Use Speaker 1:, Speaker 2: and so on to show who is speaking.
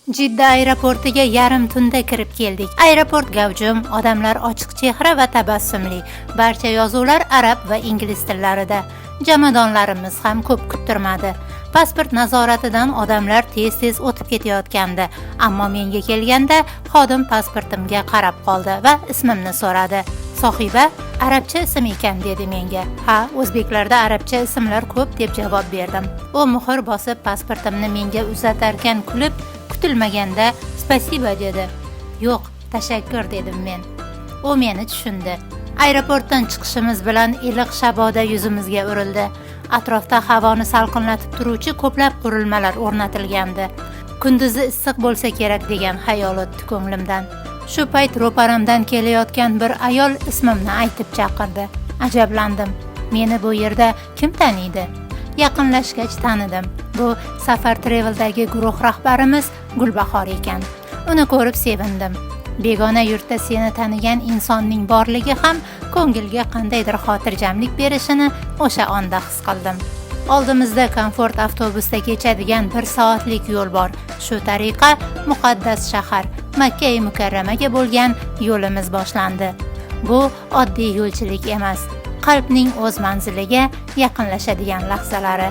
Speaker 1: Jidda aeroportiga yarim tunda kirib keldik. Aeroport gavjum, odamlar ochiq chehra va tabassumli. Barcha yozuvlar arab va ingliz tillarida. Jamadonlarimiz ham ko'p kuttirmadi. Pasport nazoratidan odamlar tez-tez o'tib ketayotgandi, ammo menga kelganda xodim pasportimga qarab qoldi va ismimni so'radi. Sohiba arabcha ism ekan dedi menga. Ha, o'zbeklarda arabcha ismlar ko'p deb javob berdim. U muhr bosib pasportimni menga uzatarkan kulib, kutilmaganda "Spasiba" dedi. "Yo'q, tashakkur" dedim men. U meni tushundi. Aeroportdan chiqishimiz bilan iliq shaboda yuzimizga urildi. Atrofda havoni salqinlatib turuvchi ko'plab qurilmalar o'rnatilgandi. Kunduzi issiq bo'lsa kerak degan xayol o'tdi ko'nglimdan. Shu payt ro'paramdan kelayotgan bir ayol ismimni aytib chaqirdi. Ajablandim. Meni bu yerda kim taniydi? Yaqinlashgach tanidim. Bu Safar Travel'dagi guruh rahbarimiz Gulbahor ekan. Uni ko'rib sevindim. Begona yurtda seni tanigan insonning borligi ham ko'ngilga qandaydir xotirjamlik berishini o'sha onda his qildim. Oldimizda komfort avtobusda kechadigan 1 soatlik yo'l bor. Shu tariqa muqaddas shahar Makka-i Mukarramaga bo'lgan yo'limiz boshlandi. Bu oddiy yo'lchilik emas, qalbning o'z manziliga yaqinlashadigan lahzalari.